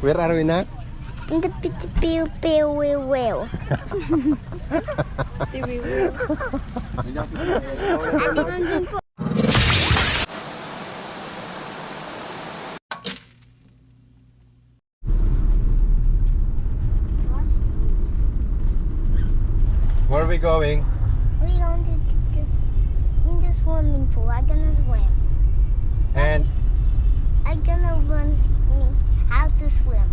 Where are we na? In the pity pew pew will will. Where are we going? We going to in the swimming pool. I'm gonna swim. And I'm gonna learn me how to swim.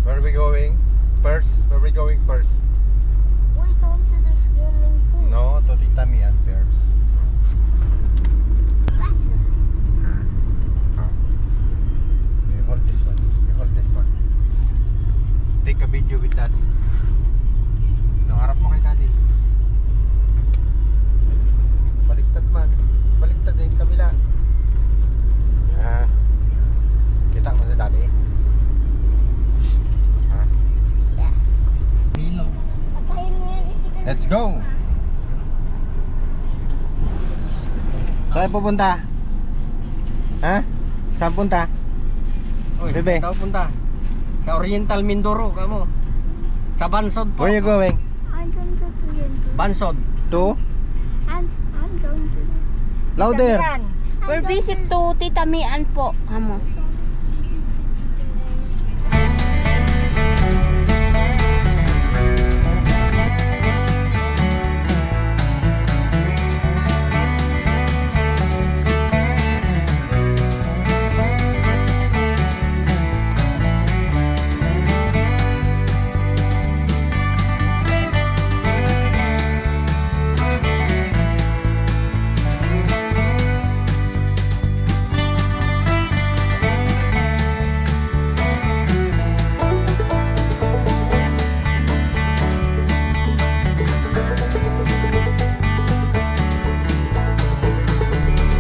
where are we going? First? Where are we going first? We going to the swimming pool. No, to Tita Mian first. Lesson. You hold this one. You hold this one. Take a video with Daddy. No, harap mo kay Daddy. Baliktad man. Baliktad din kabila. Kita mo si Daddy? Yes. Let's go! Saan pupunta? Ha? Saan punta? Oy, Bebe. saan punta? Sa Oriental Mindoro, kamo. Sa Bansod po. Where are you going? I'm going to the swimming pool. Bansod. To? I'm going to the Louder! We're visit to Tita Mian po, kamo.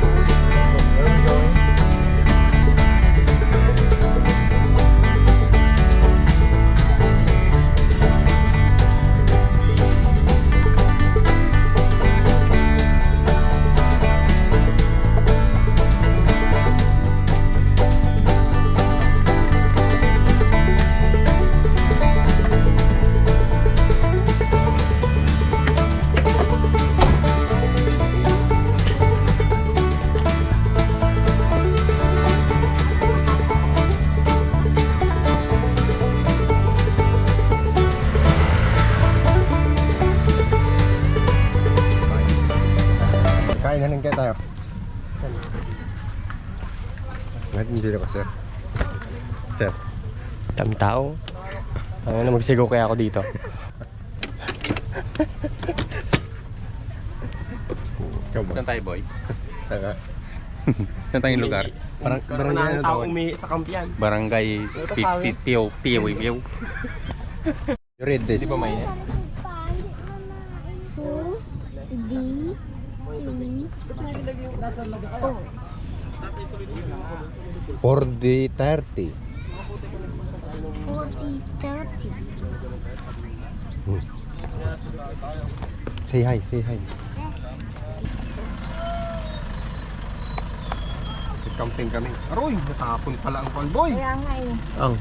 Where are we going? Kain na lang kaya tayo. Ngayon hindi na ka, sir. Sir. Dami tao. Ano na magsigaw kaya ako dito? Ikaw ba? Saan tayo, boy? Saka, Saan tayong lugar? parang barangay ano tao tawag? sa kampiyan. Barangay Tiyo. You read this. Di ba mainit? 40-30. 40-30. Say hi, say hi. Camping kami. Aroy, natapon pala ang convoy. Kaya nga eh. Ang.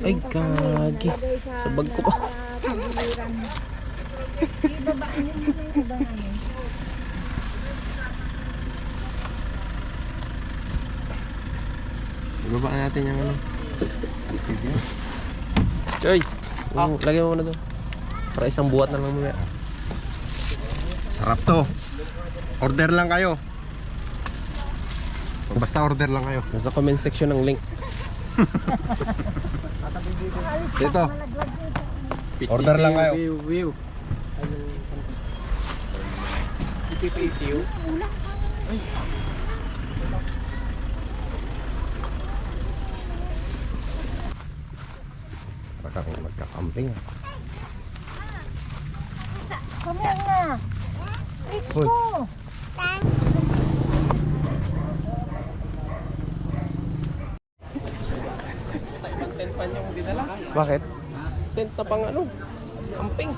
Ay, gagi. Sa bag ko pa. Ibaba natin yung ano. Choy! Lagyan mo na doon. Para isang buwat na lang mamaya. Sarap to. Order lang kayo. Basta order lang kayo. Nasa comment section ng link. Dito. Order lang kayo. View. Baka kung magka-camping. Come on na. Let's Hoy. go. Bakit? Tent na pang ano? Camping.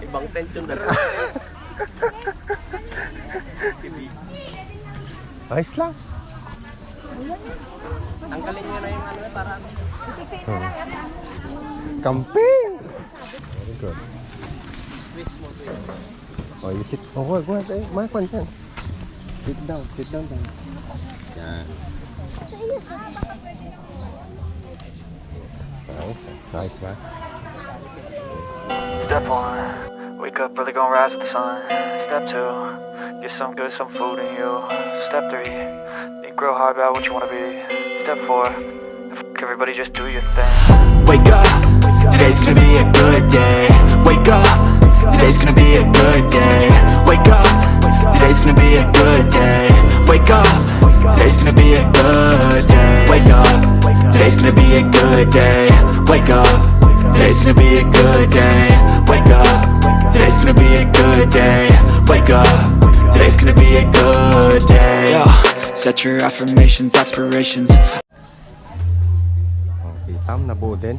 Ibang tent yung dalawa. Ayos lang. Tanggalin nyo na yung ano para ano. Camping! Very good. Oh, you sit. Oh, go ahead. Makakwan yan. Sit down tayo. Yan. Nice, man. Step 1, wake up early, gonna rise with the sun. Step 2, get some good, some food in you. Step 3, think real hard about what you wanna be. Step 4, everybody just do your thing. Wake up, today's gonna be a good day. Wake up, today's gonna be a good day. Wake up, today's gonna be a good day. Wake up, today's gonna be a good day. Wake up, today's gonna be a good day. Wake up, today's gonna be a good day. Wake up, today's gonna be a good day. Wake up, today's gonna be a good day. Yo, set your affirmations, aspirations. Okay, Tam, nabuo din.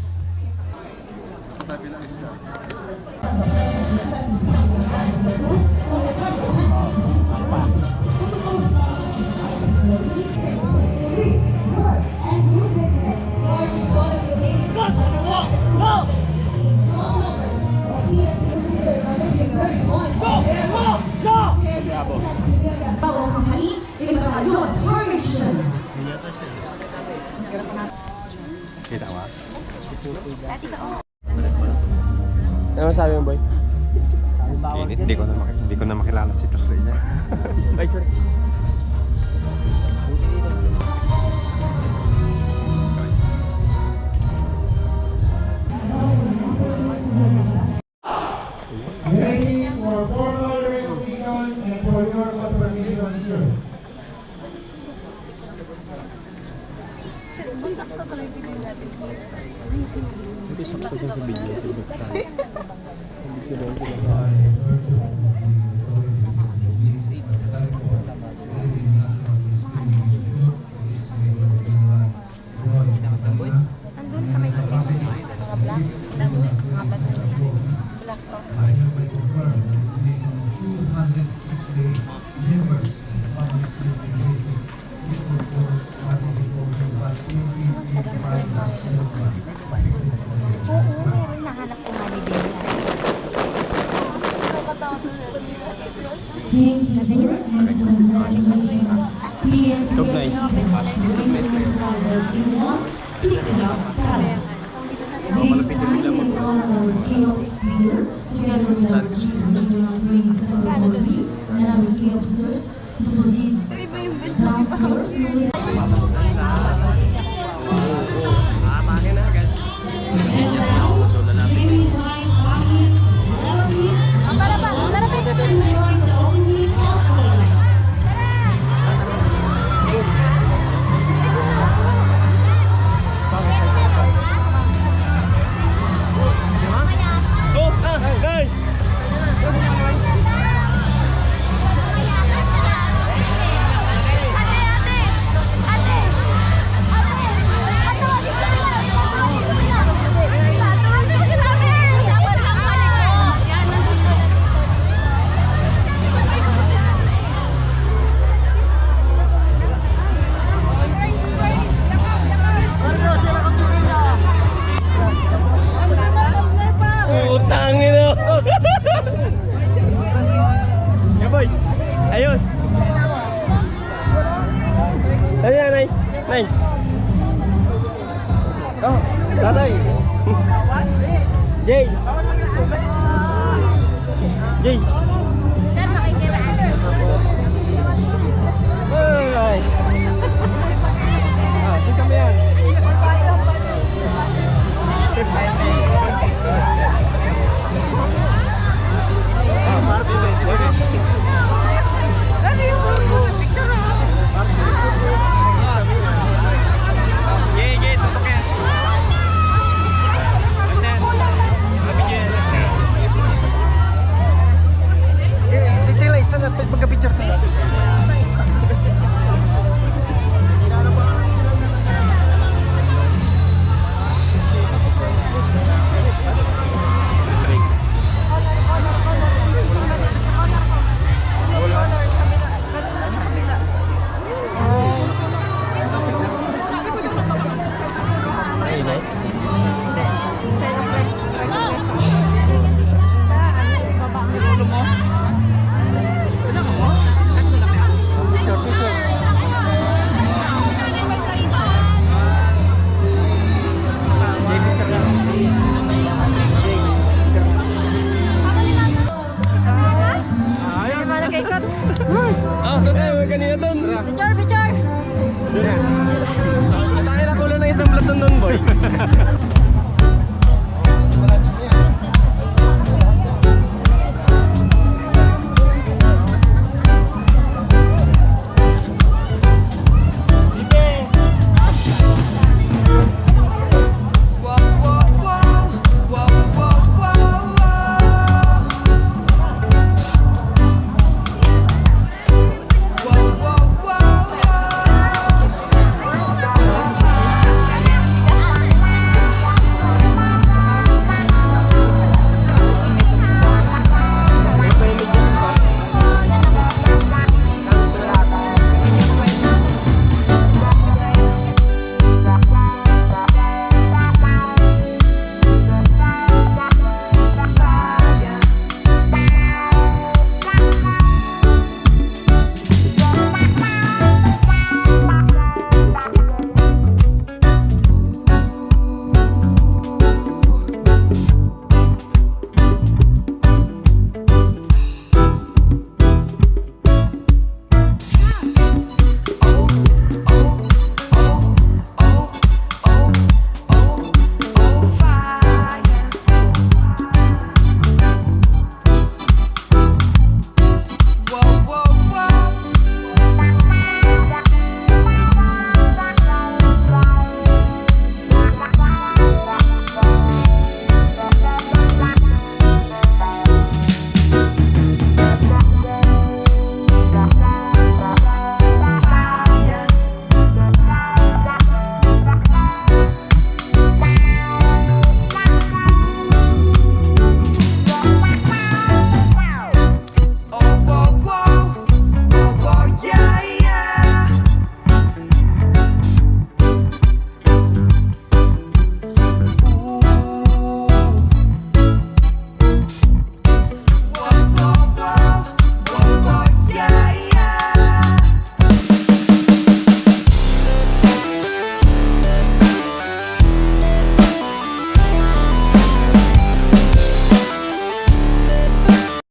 Kita mo? Ano sabi mo, boy? Init, hindi ko na makilala si Tosli niya. Ay, sorry. Ready for formal recognition and for your confirmation, sir. Thank you, sir, and congratulations. Please give yourself an opportunity for the Zinwang Signal Talent. This time, in honor of King of Speaker, together with our Chief Regional Training Center Authority and our key officers, to proceed downstairs. And now, may we invite audience, relatives, to join the opening ceremony. Guys! Utang ino. Ya boy. Ayos. Ay, nay. Nay. Oh, tatay. Jay. Jay. Ay. Ah, tingnan mo yan.